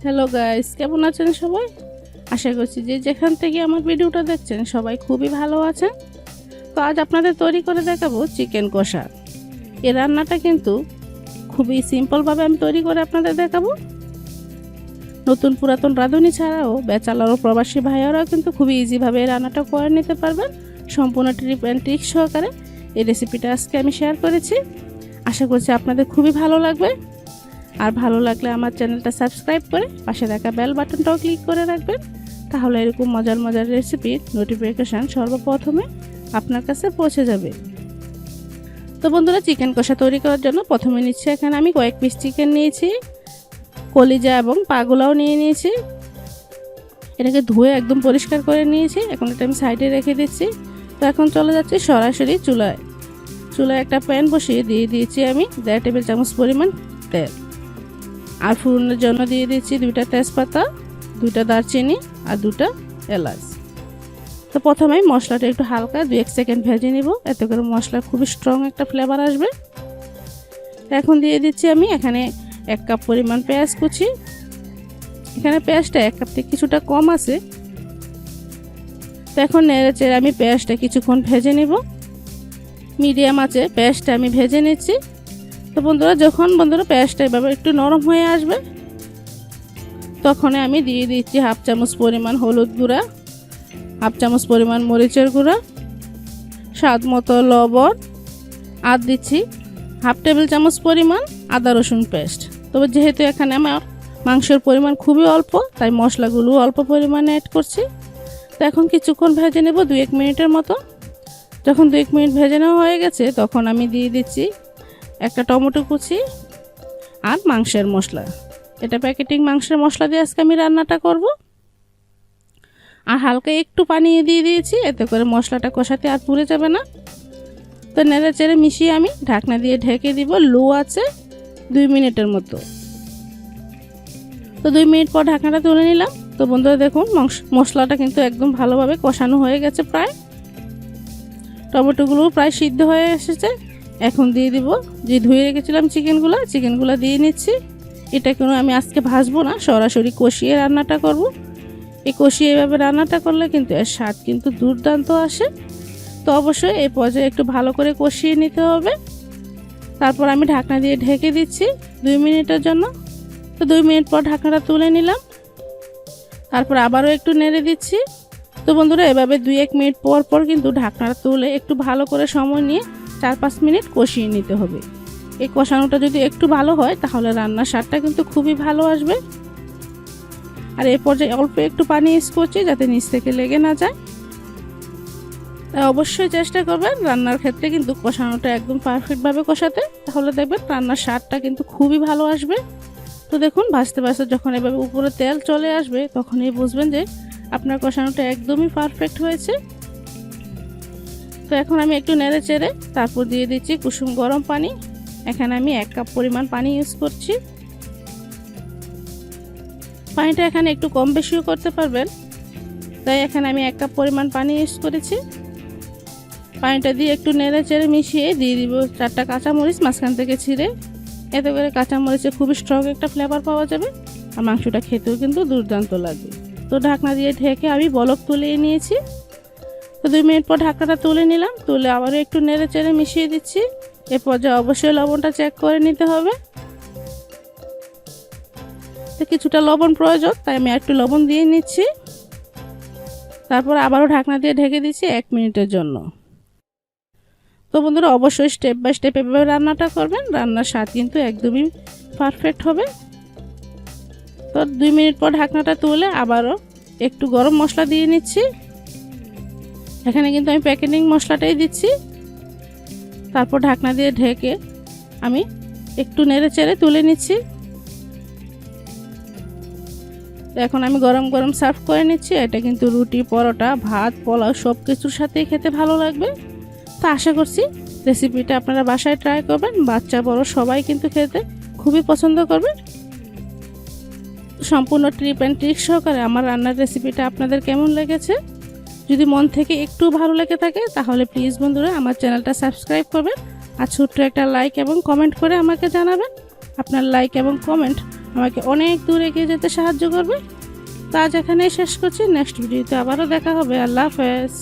Hello guys, কেমন আছেন সবাই? আশা করছি যে যেখান থেকে আমার ভিডিওটা দেখছেন সবাই খুবই ভালো আছেন। তো আজ আপনাদের তৈরি করে দেখাবো চিকেন কষা। এই রান্নাটা কিন্তু খুবই সিম্পলভাবে আমি তৈরি করে আপনাদের দেখাবো। নতুন পুরাতন রাঁধুনি ছাড়াও ব্যাচেলর ও প্রবাসী ভাইয়ারাও কিন্তু খুবই ইজিভাবে এই রান্নাটা করে নিতে পারবেন, সম্পূর্ণ টিপ অ্যান্ড ট্রিক সহকারে। এই রেসিপিটা আজকে আমি শেয়ার করেছি, আশা করছি আপনাদের খুবই ভালো লাগবে। আর ভালো লাগলে আমার চ্যানেলটা সাবস্ক্রাইব করে পাশে থাকা বেল বাটনটাও ক্লিক করে রাখবেন, তাহলে এরকম মজার মজার রেসিপির নোটিফিকেশান সর্বপ্রথমে আপনার কাছে পৌঁছে যাবে। তো বন্ধুরা, চিকেন কষা তৈরি করার জন্য প্রথমে নিচ্ছি এখানে আমি কয়েক পিস চিকেন নিয়েছি, কলিজা এবং পাগুলাও নিয়ে নিয়েছি। এটাকে ধুয়ে একদম পরিষ্কার করে নিয়েছি, এখন এটা আমি সাইডে রেখে দিচ্ছি। তো এখন চলে যাচ্ছি সরাসরি চুলায় একটা প্যান বসিয়ে দিয়ে দিয়েছি আমি 1.5 টেবিল চামচ পরিমাণ তেল। আর ফোড়নের জন্য দিয়ে দিচ্ছি 2টা তেজপাতা, 2টা দারচিনি আর 2টা এলাচ। তো প্রথমে মশলাটা একটু হালকা 2-1 সেকেন্ড ভেজে নিব, এতে করে মশলার খুবই স্ট্রং একটা ফ্লেভার আসবে। এখন দিয়ে দিচ্ছি আমি এখানে 1 কাপ পরিমাণ পেঁয়াজ কুচি। এখানে পেঁয়াজটা 1 কাপ থেকে কিছুটা কম আছে। তো এখন নেড়েচেড়ে আমি পেঁয়াজটা কিছুক্ষণ ভেজে নিব, মিডিয়াম আঁচে পেঁয়াজটা আমি ভেজে নিচ্ছি। তো বন্ধুরা, যখন পেঁয়াজটা এভাবে একটু নরম হয়ে আসবে, তখন আমি দিয়ে দিচ্ছি 1/2 চামচ পরিমাণ হলুদ গুঁড়া, 1/2 চামচ পরিমাণ মরিচের গুঁড়া, স্বাদ মতো লবণ, আর দিচ্ছি 1/2 টেবিল চামচ পরিমাণ আদা রসুন পেস্ট। তবে যেহেতু এখানে আমার মাংসের পরিমাণ খুবই অল্প, তাই মশলাগুলো অল্প পরিমাণে অ্যাড করছি। তো এখন কিছুক্ষণ ভেজে নেব 2-1 মিনিটের মতো। যখন 2-1 মিনিট ভেজে নেওয়া হয়ে গেছে, তখন আমি দিয়ে দিচ্ছি একটা টমেটো কুচি আর মাংসের মশলা। এটা প্যাকেটিং মাংসের মশলা দিয়ে আজকে আমি রান্নাটা করব। আর হালকা একটু পানি দিয়ে দিয়েছি, এতে করে মশলাটা কষাতে আর পুড়ে যাবে না। তো নেড়ে চেড়ে মিশিয়ে আমি ঢাকনা দিয়ে ঢেকে দিব লো আছে 2 মিনিটের মতো। তো 2 মিনিট পর ঢাকনাটা তুলে নিলাম। তো বন্ধুরা দেখুন, মশলাটা কিন্তু একদম ভালোভাবে কষানো হয়ে গেছে, প্রায় টমেটোগুলো প্রায় সিদ্ধ হয়ে এসেছে। এখন দিয়ে দিব যে ধুয়ে রেখেছিলাম চিকেনগুলো দিয়ে নিচ্ছি। এটা কোনো আমি আজকে ভাজবো না, সরাসরি কষিয়ে রান্নাটা করব। এই কষিয়ে এভাবে রান্নাটা করলে কিন্তু এর স্বাদ কিন্তু দুর্দান্ত আসে। তো অবশ্যই এই পর্যায়ে একটু ভালো করে কষিয়ে নিতে হবে। তারপর আমি ঢাকনা দিয়ে ঢেকে দিচ্ছি 2 মিনিটের জন্য। তো 2 মিনিট পর ঢাকনাটা তুলে নিলাম, তারপর আবারও একটু নেড়ে দিচ্ছি। তো বন্ধুরা, এভাবে 2-1 মিনিট পর কিন্তু ঢাকনাটা তুলে একটু ভালো করে সময় নিয়ে 4-5 মিনিট কষিয়ে নিতে হবে। এই কষানোটা যদি একটু ভালো হয়, তাহলে রান্নার স্বাদটা কিন্তু খুবই ভালো আসবে। আর এই পর্যায়ে অল্প একটু পানি ইউজ করছি, যাতে নিচ থেকে লেগে না যায়। তাই অবশ্যই চেষ্টা করবেন রান্নার ক্ষেত্রে কিন্তু কষানোটা একদম পারফেক্টভাবে কষাতে, তাহলে দেখবেন রান্নার স্বাদটা কিন্তু খুবই ভালো আসবে। তো দেখুন, ভাজতে ভাজতে যখন এভাবে উপরে তেল চলে আসবে, তখনই বুঝবেন যে আপনার কষানোটা একদমই পারফেক্ট হয়েছে। তো এখন আমি একটু নেড়ে চেড়ে তারপর দিয়ে দিচ্ছি কুসুম গরম পানি। এখানে আমি 1 কাপ পরিমাণ পানি ইউজ করছি। পানিটা এখানে একটু কম বেশিও করতে পারবেন, তাই এখানে আমি 1 কাপ পরিমাণ পানি ইউজ করেছি। পানিটা দিয়ে একটু নেড়ে চেড়ে মিশিয়ে দিয়ে দিব 4টা কাঁচামরিচ মাঝখান থেকে ছিঁড়ে। এতে করে কাঁচামরিচে খুবই স্ট্রং একটা ফ্লেভার পাওয়া যাবে, আর মাংসটা খেতেও কিন্তু দুর্দান্ত লাগবে। তো ঢাকনা দিয়ে ঢেকে আমি বলক তুলিয়ে নিয়েছি। তো 2 মিনিট পর ঢাকনাটা তুলে নিলাম, তুলে আবারও একটু নেড়ে চেড়ে মিশিয়ে দিচ্ছি। এর পর্যায়ে অবশ্যই লবণটা চেক করে নিতে হবে। তো কিছুটা লবণ প্রয়োজন, তাই আমি একটু লবণ দিয়ে নিচ্ছি। তারপর আবারও ঢাকনা দিয়ে ঢেকে দিচ্ছি 1 মিনিটের জন্য। তো বন্ধুরা, অবশ্যই স্টেপ বাই স্টেপ এভাবে রান্নাটা করবেন, রান্নার স্বাদ কিন্তু একদমই পারফেক্ট হবে। তো 2 মিনিট পর ঢাকনাটা তুলে আবারও একটু গরম মশলা দিয়ে নিচ্ছি। এখানে কিন্তু আমি প্যাকেটিং মশলাটাই দিচ্ছি। তারপর ঢাকনা দিয়ে ঢেকে আমি একটু নেড়ে চেড়ে তুলে নিচ্ছি। তো এখন আমি গরম গরম সার্ভ করে নিচ্ছি। এটা কিন্তু রুটি, পরোটা, ভাত, পোলাও সব কিছুর সাথেই খেতে ভালো লাগবে। তো আশা করছি রেসিপিটা আপনারা বাসায় ট্রাই করবেন, বাচ্চা বড় সবাই কিন্তু খেতে খুবই পছন্দ করবে। সম্পূর্ণ টিপ অ্যান্ড ট্রিক সহকারে আমার রান্নার রেসিপিটা আপনাদের কেমন লেগেছে? যদি মন থেকে একটু ভালো লেগে থাকে, তাহলে প্লিজ বন্ধুরা আমার চ্যানেলটা সাবস্ক্রাইব করবেন আর ছোট্ট একটা লাইক এবং কমেন্ট করে আমাকে জানাবেন। আপনার লাইক এবং কমেন্ট আমাকে অনেক দূর এগিয়ে যেতে সাহায্য করবে। তো আজ এখানেই শেষ করছি, নেক্সট ভিডিওতে আবারও দেখা হবে। আল্লাহ হাফেজ।